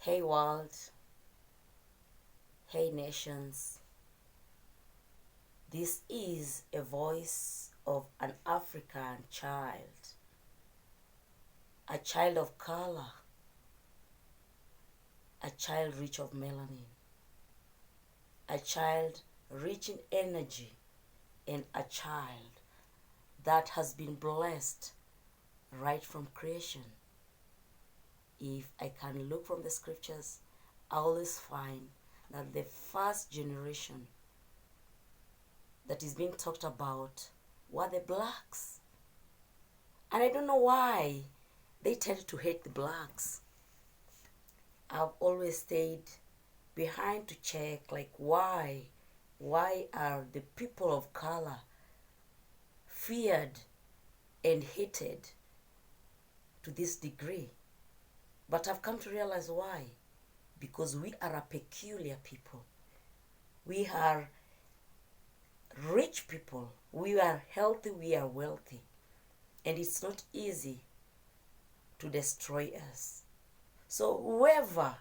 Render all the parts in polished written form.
Hey world, hey nations, this is a voice of an African child, a child of color, a child rich of melanin, a child rich in energy, and a child that has been blessed right from creation. If I can look from the scriptures, I always find that the first generation that is being talked about were the blacks. And I don't know why they tend to hate the blacks. I've always stayed behind to check, like, why are the people of color feared and hated to this degree? But I've come to realize why. Because we are a peculiar people. We are rich people. We are healthy, we are wealthy. And it's not easy to destroy us. So whoever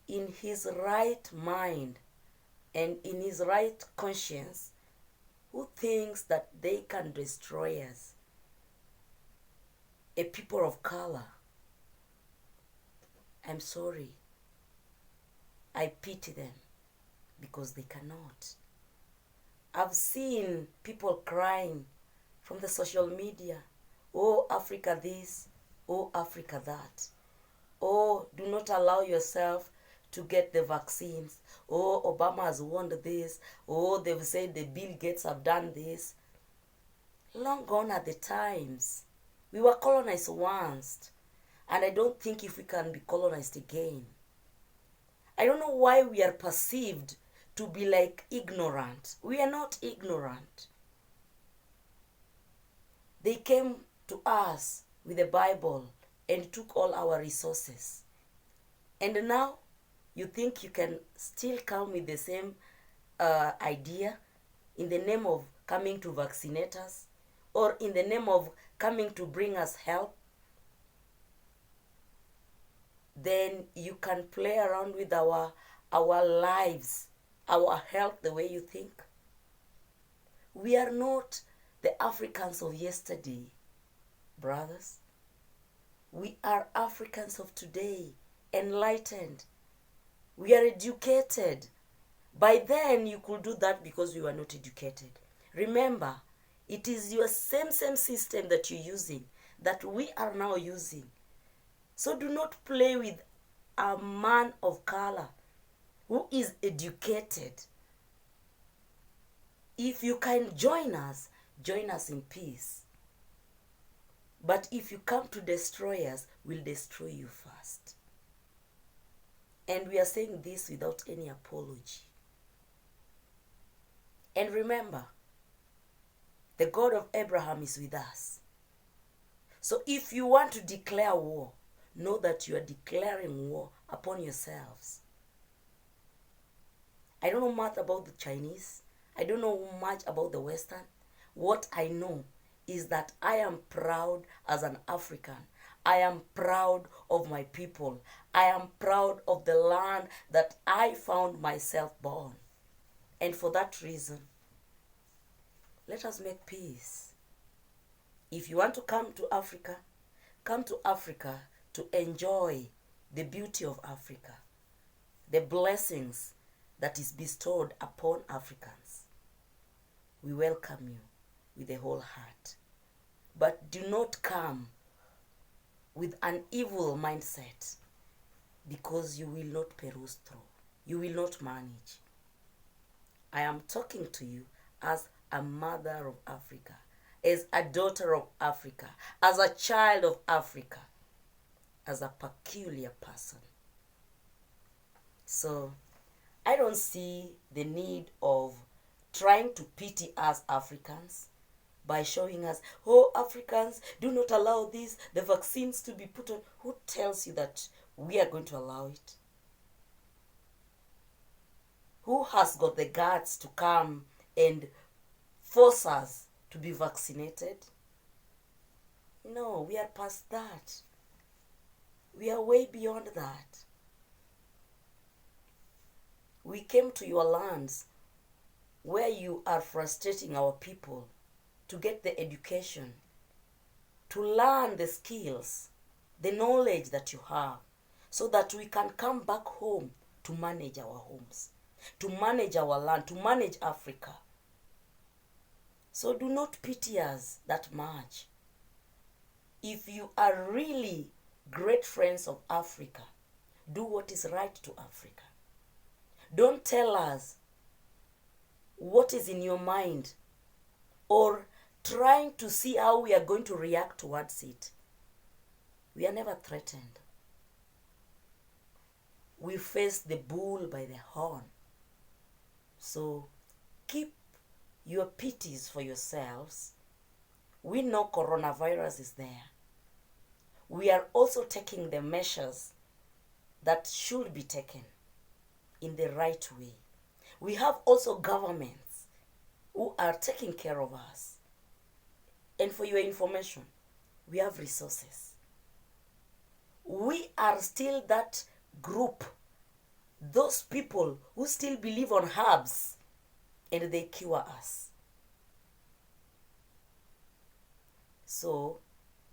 in his right mind and in his right conscience who thinks that they can destroy us, a people of color, I'm sorry. I pity them because they cannot. I've seen people crying from the social media, oh, Africa this, oh, Africa that. Oh, do not allow yourself to get the vaccines. Oh, Obama has warned this. Oh, they've said the Bill Gates have done this. Long gone are the times. We were colonized once, and I don't think if we can be colonized again. I don't know why we are perceived to be like ignorant. We are not ignorant. They came to us with the Bible and took all our resources. And now you think you can still come with the same idea in the name of coming to vaccinate us or in the name of coming to bring us help? Then you can play around with our lives, our health the way you think. We are not the Africans of yesterday, brothers. We are Africans of today, enlightened. We are educated. By then, you could do that because you were not educated. Remember, it is your same system that you're using that we are now using. So do not play with a man of color who is educated. If you can join us in peace. But if you come to destroy us, we'll destroy you first. And we are saying this without any apology. And remember, the God of Abraham is with us. So if you want to declare war, know that you are declaring war upon yourselves. I don't know much about the Chinese. I don't know much about the Western. What I know is that I am proud as an African. I am proud of my people. I am proud of the land that I found myself born. And for that reason, let us make peace. If you want to come to Africa to enjoy the beauty of Africa, the blessings that is bestowed upon Africans. We welcome you with a whole heart. But do not come with an evil mindset, because you will not peruse through. You will not manage. I am talking to you as a mother of Africa, as a daughter of Africa, as a child of Africa, as a peculiar person. So I don't see the need of trying to pity us Africans by showing us, oh, Africans, do not allow this, the vaccines to be put on. Who tells you that we are going to allow it? Who has got the guts to come and force us to be vaccinated? No, we are past that. We are way beyond that. We came to your lands where you are frustrating our people to get the education, to learn the skills, the knowledge that you have, so that we can come back home to manage our homes, to manage our land, to manage Africa. So do not pity us that much. If you are really great friends of Africa, do what is right to Africa. Don't tell us what is in your mind or trying to see how we are going to react towards it. We are never threatened. We face the bull by the horn. So keep your pities for yourselves. We know coronavirus is there. We are also taking the measures that should be taken in the right way. We have also governments who are taking care of us. And for your information, we have resources. We are still that group, those people who still believe on herbs and they cure us. So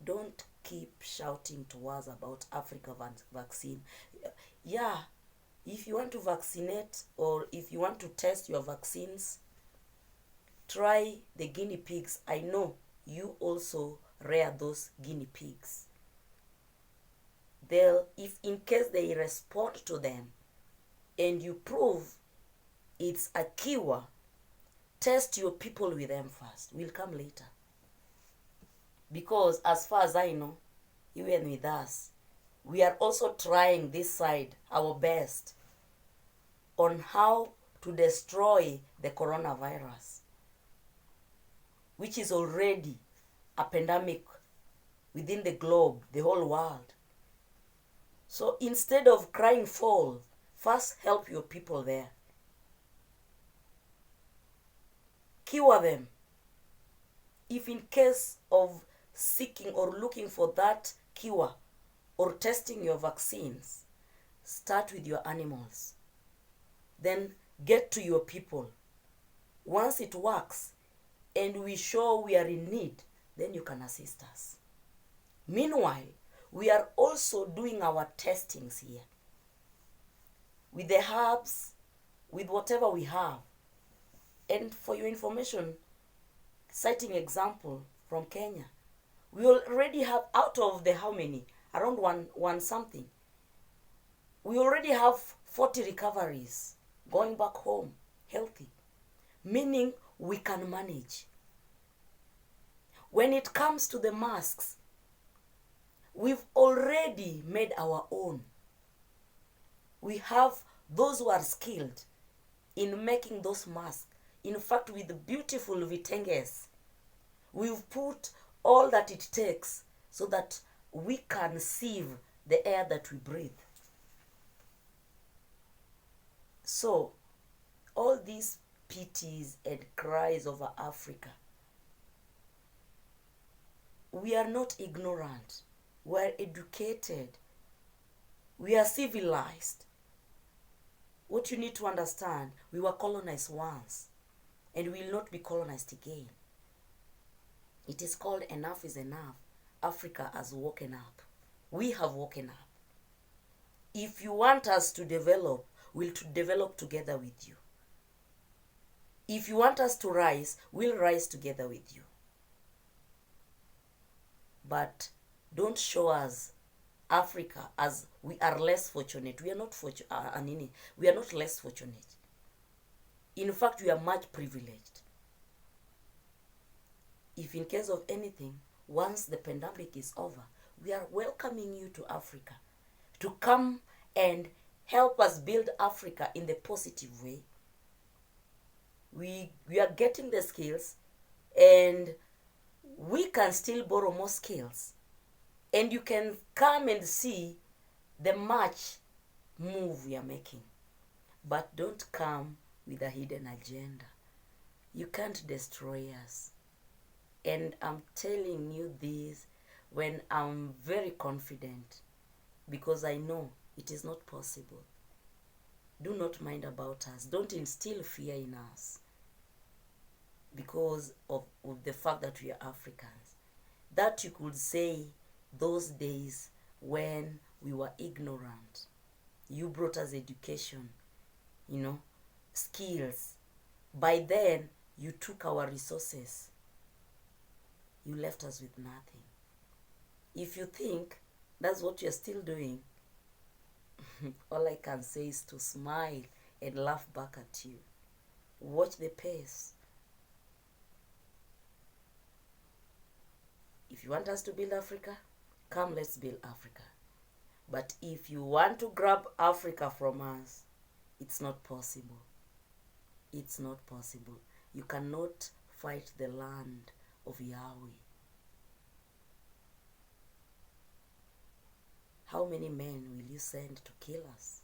don't keep shouting to us about Africa vaccine. Yeah, if you want to vaccinate or if you want to test your vaccines, try the guinea pigs. I know you also rear those guinea pigs. If in case they respond to them and you prove it's a cure, test your people with them first. We'll come later. Because as far as I know, even with us, we are also trying this side our best on how to destroy the coronavirus, which is already a pandemic within the globe, the whole world. So instead of crying foul, first help your people there. Cure them. If in case of seeking or looking for that cure or testing your vaccines, start with your animals. Then get to your people. Once it works and we show we are in need, then you can assist us. Meanwhile, we are also doing our testings here with the herbs, with whatever we have. And for your information, citing example from Kenya, we already have out of the how many? Around one something. We already have 40 recoveries going back home healthy, meaning we can manage. When it comes to the masks, we've already made our own. We have those who are skilled in making those masks. In fact, with the beautiful vitenges, we've put all that it takes so that we can sieve the air that we breathe. So, all these pities and cries over Africa, we are not ignorant. We are educated. We are civilized. What you need to understand, we were colonized once and we will not be colonized again. It is called enough is enough. Africa has woken up. We have woken up. If you want us to develop, we'll develop together with you. If you want us to rise, we'll rise together with you. But don't show us Africa as we are less fortunate. We are not we are not less fortunate. In fact, we are much privileged. If in case of anything, once the pandemic is over, we are welcoming you to Africa to come and help us build Africa in the positive way. We are getting the skills and we can still borrow more skills. And you can come and see the much move we are making. But don't come with a hidden agenda. You can't destroy us. And I'm telling you this when I'm very confident, because I know it is not possible. Do not mind about us. Don't instill fear in us because of the fact that we are Africans. That you could say those days when we were ignorant. You brought us education, skills. By then, you took our resources. You left us with nothing. If you think that's what you're still doing, all I can say is to smile and laugh back at you. Watch the pace. If you want us to build Africa, come, let's build Africa. But if you want to grab Africa from us, it's not possible. It's not possible. You cannot fight the land of Yahweh. How many men will you send to kill us?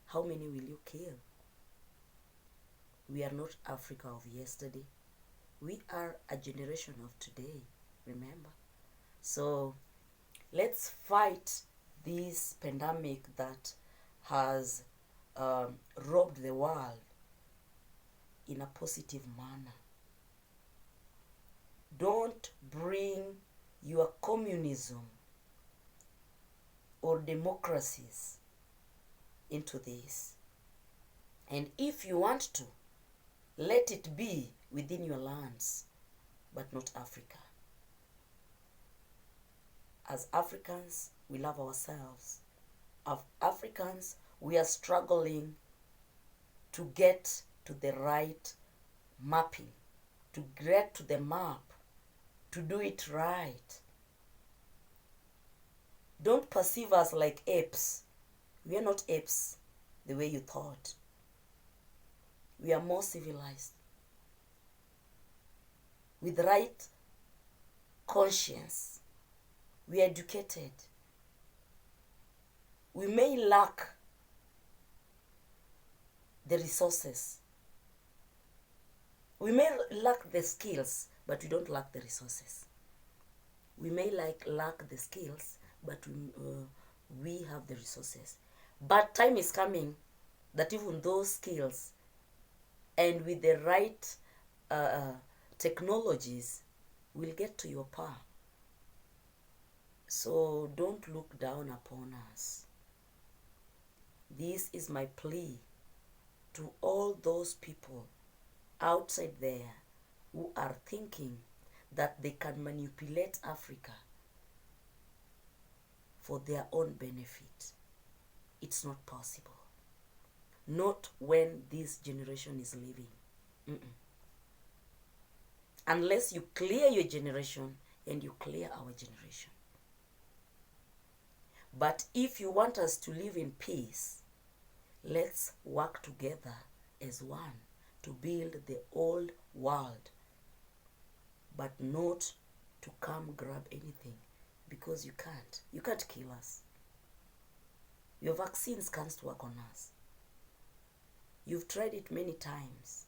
How many will you kill? We are not Africa of yesterday. We are a generation of today, remember? So let's fight this pandemic that has robbed the world in a positive manner. Don't bring your communism or democracies into this. And if you want to, let it be within your lands, but not Africa. As Africans, we love ourselves. As Africans, we are struggling to get to the right mapping, to get to the map, to do it right. Don't perceive us like apes. We are not apes the way you thought. We are more civilized, with right conscience. We are educated. We may lack the resources. We may lack the skills, but we don't lack the resources. We may lack the skills, but we have the resources. But time is coming that even those skills and with the right technologies will get to your power. So don't look down upon us. This is my plea to all those people outside there who are thinking that they can manipulate Africa for their own benefit. It's not possible. Not when this generation is living. Unless you clear your generation and you clear our generation. But if you want us to live in peace, let's work together as one to build the old world, but not to come grab anything, because you can't. You can't kill us. Your vaccines can't work on us. You've tried it many times.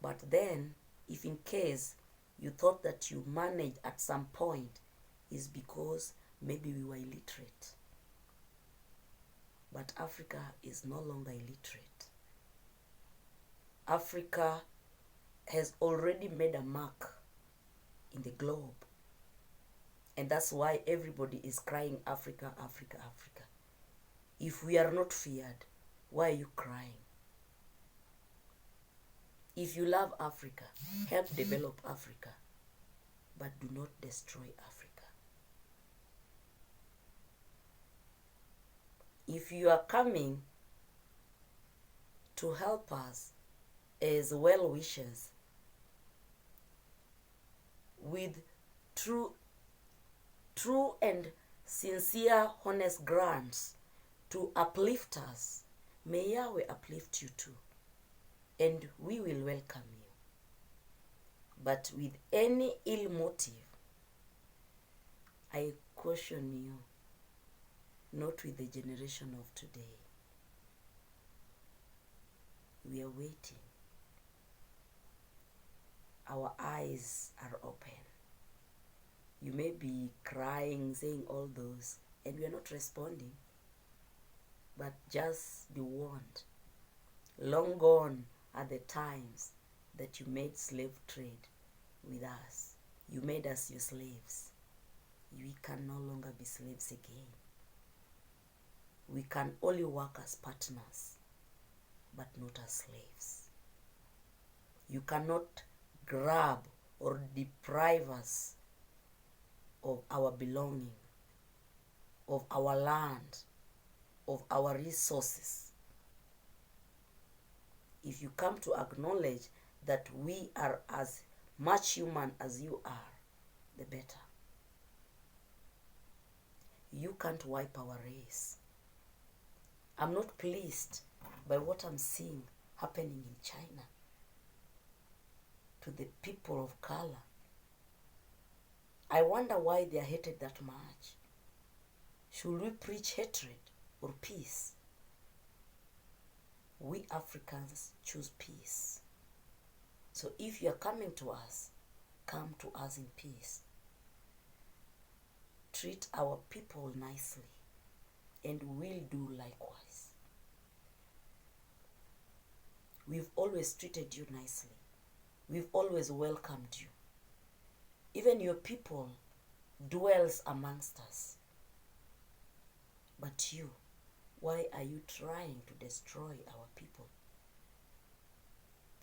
But then, if in case you thought that you managed at some point, is because maybe we were illiterate. But Africa is no longer illiterate. Africa has already made a mark in the globe. And that's why everybody is crying, Africa, Africa, Africa. If we are not feared, why are you crying? If you love Africa, help develop Africa, but do not destroy Africa. If you are coming to help us as well-wishers with true and sincere, honest grants to uplift us, may Yahweh uplift you too. And we will welcome you. But with any ill motive, I caution you, not with the generation of today. We are waiting. Our eyes are open. You may be crying, saying all those, and we are not responding. But just be warned. Long gone are the times that you made slave trade with us. You made us your slaves. We can no longer be slaves again. We can only work as partners, but not as slaves. You cannot grab or deprive us of our belonging, of our land, of our resources. If you come to acknowledge that we are as much human as you are, the better. You can't wipe our race. I'm not pleased by what I'm seeing happening in China to the people of color. I wonder why they are hated that much. Should we preach hatred or peace? We Africans choose peace. So if you are coming to us, come to us in peace. Treat our people nicely, and we'll do likewise. We've always treated you nicely. We've always welcomed you. Even your people dwells amongst us. But you, why are you trying to destroy our people?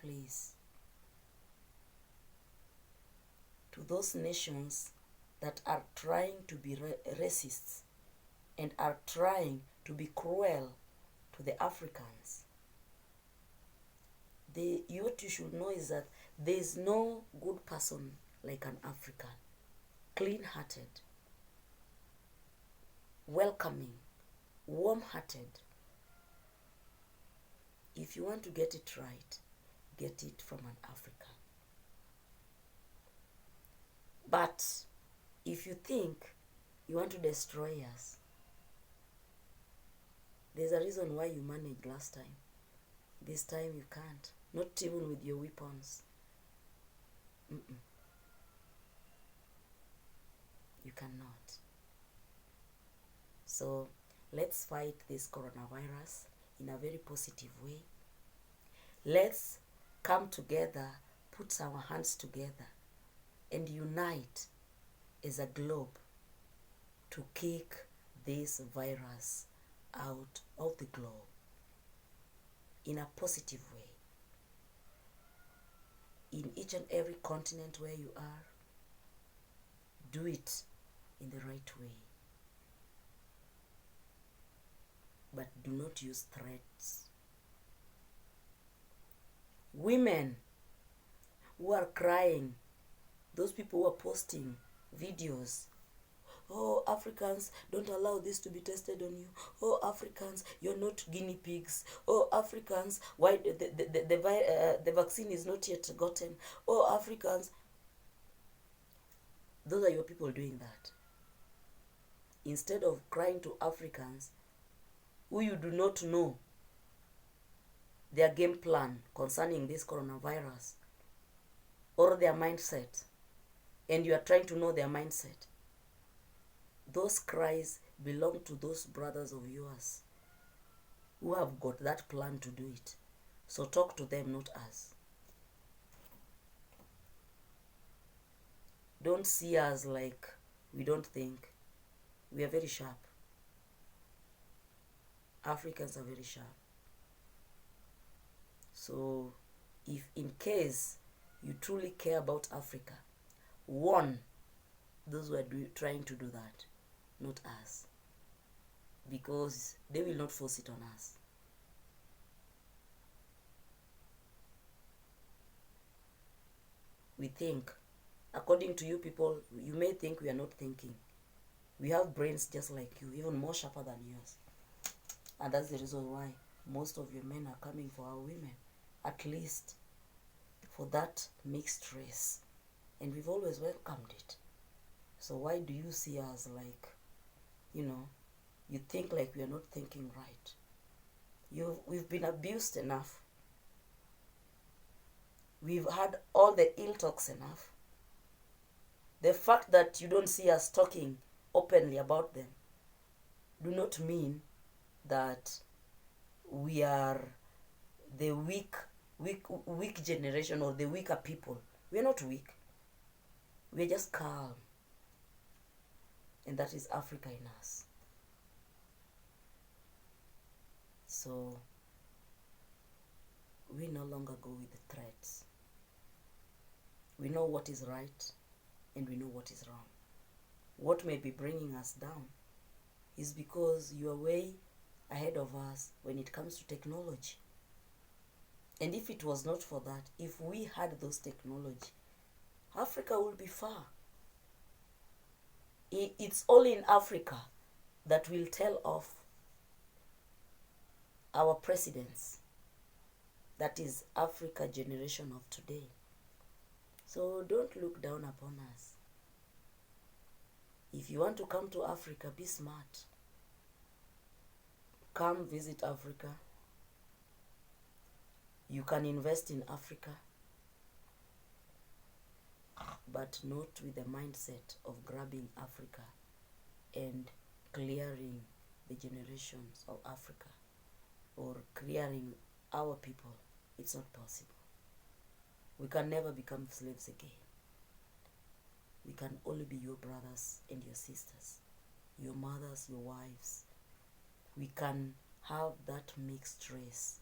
Please. To those nations that are trying to be racists and are trying to be cruel to the Africans, what you should know is that there is no good person like an African. Clean-hearted, welcoming, warm-hearted. If you want to get it right, get it from an African. But if you think you want to destroy us, there's a reason why you managed last time. This time you can't. Not even with your weapons. You cannot. So let's fight this coronavirus in a very positive way. Let's come together, put our hands together, and unite as a globe to kick this virus out of the globe in a positive way. In each and every continent where you are, do it in the right way. But do not use threats. Women who are crying, those people who are posting videos, oh, Africans, don't allow this to be tested on you. Oh, Africans, you're not guinea pigs. Oh, Africans, why the vaccine is not yet gotten. Oh, Africans. Those are your people doing that. Instead of crying to Africans who you do not know their game plan concerning this coronavirus or their mindset, and you are trying to know their mindset, those cries belong to those brothers of yours who have got that plan to do it. So talk to them, not us. Don't see us like we don't think. We are very sharp. Africans are very sharp. So if in case you truly care about Africa, warn those who are trying to do that, not us, because they will not force it on us. We think, according to you people, you may think we are not thinking. We have brains just like you, even more sharper than yours. And that's the reason why most of your men are coming for our women, at least for that mixed race. And we've always welcomed it. So why do you see us like, you think like we are not thinking right? We've been abused enough. We've had all the ill talks enough. The fact that you don't see us talking openly about them do not mean that we are the weak generation, or the weaker people. We are not weak. We are just calm. And that is Africa in us. So we no longer go with the threats. We know what is right and we know what is wrong. What may be bringing us down is because you are way ahead of us when it comes to technology. And if it was not for that, if we had those technology, Africa would be far. It's only in Africa that will tell off our presidents. That is Africa generation of today. So don't look down upon us. If you want to come to Africa, be smart. Come visit Africa. You can invest in Africa, but not with the mindset of grabbing Africa and clearing the generations of Africa or clearing our people. It's not possible. We can never become slaves again. We can only be your brothers and your sisters, your mothers, your wives. We can have that mixed race,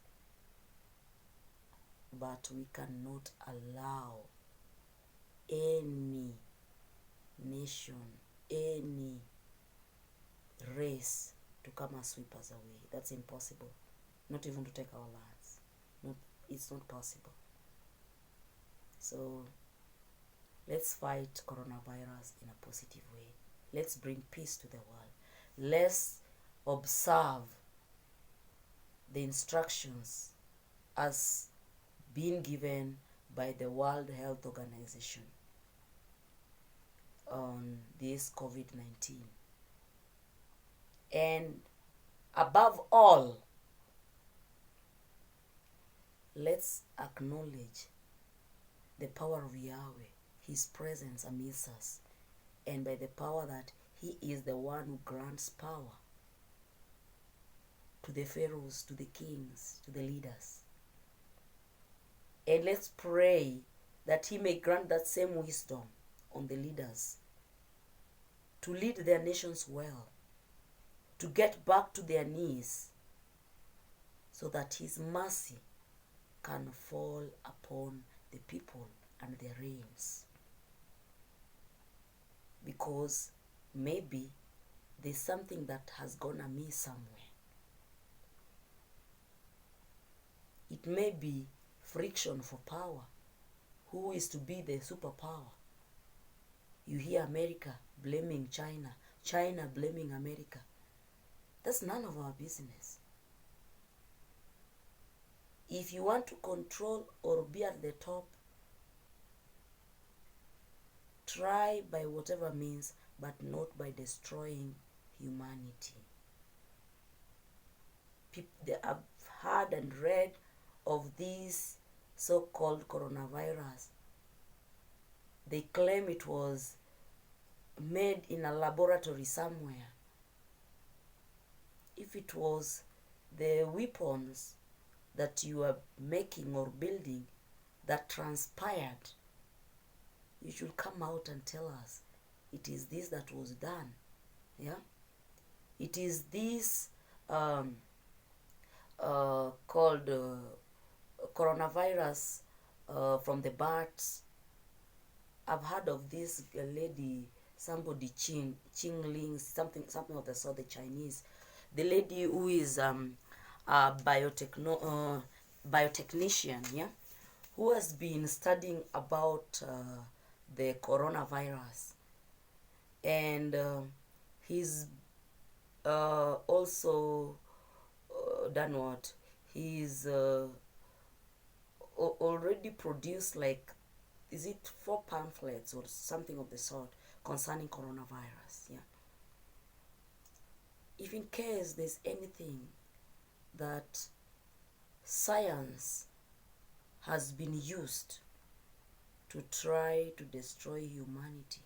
but we cannot allow any nation, any race to come and sweep us away. That's impossible. Not even to take our lands. It's not possible. So let's fight coronavirus in a positive way. Let's bring peace to the world. Let's observe the instructions as being given by the World Health Organization on this COVID-19. And above all, let's acknowledge the power of Yahweh, His presence amidst us, and by the power that He is the one who grants power to the pharaohs, to the kings, to the leaders. And let's pray that He may grant that same wisdom on the leaders to lead their nations well, to get back to their knees, so that His mercy can fall upon the people and their reigns. Because maybe there's something that has gone amiss somewhere. It may be friction for power. Who is to be the superpower? You hear America blaming China, China blaming America. That's none of our business. If you want to control or be at the top, try by whatever means, but not by destroying humanity. I've heard and read of this so-called coronavirus. They claim it was made in a laboratory somewhere. If it was the weapons that you are making or building that transpired, you should come out and tell us it is this that was done. Yeah, it is this called coronavirus from the bats. I've heard of this lady, somebody Qing Ling, something of the sort, the Chinese, the lady who is a biotechnician, yeah, who has been studying about the coronavirus, and he's also done what? He's already produced, like, is it 4 pamphlets or something of the sort concerning coronavirus? Yeah. If in case there's anything that science has been used to try to destroy humanity,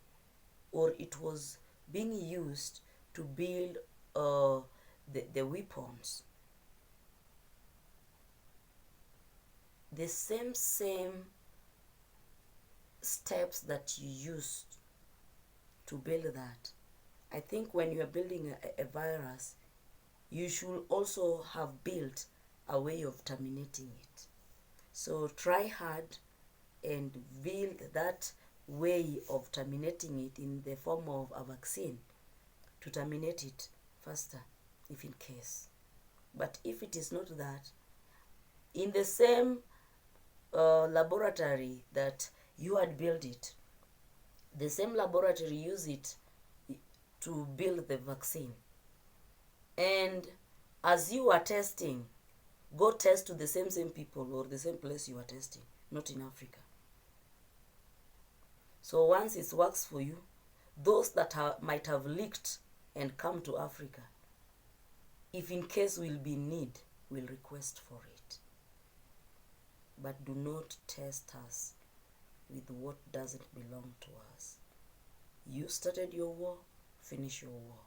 or it was being used to build the weapons, the same steps that you used to build that. I think when you are building a virus, you should also have built a way of terminating it. So try hard and build that way of terminating it in the form of a vaccine to terminate it faster, if in case. But if it is not that, in the same laboratory that you had built it, the same laboratory use it to build the vaccine. And as you are testing, go test to the same people or the same place you are testing, not in Africa. So once it works for you, those that might have leaked and come to Africa, if in case we'll be in need, we'll request for it. But do not test us with what doesn't belong to us. You started your war, finish your war.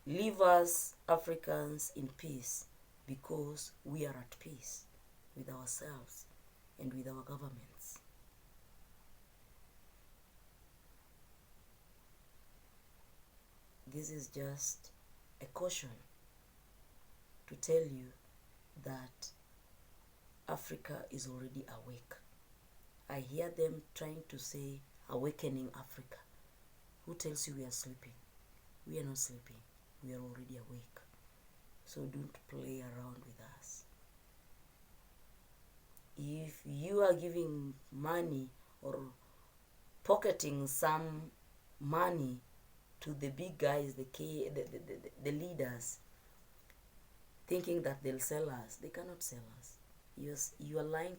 Leave us Africans in peace, because we are at peace with ourselves and with our governments. This is just a caution to tell you that Africa is already awake. I hear them trying to say awakening Africa. Who tells you we are sleeping? We are not sleeping. We are already awake. So don't play around with us. If you are giving money or pocketing some money to the big guys, the leaders, thinking that they'll sell us, they cannot sell us. You are lying to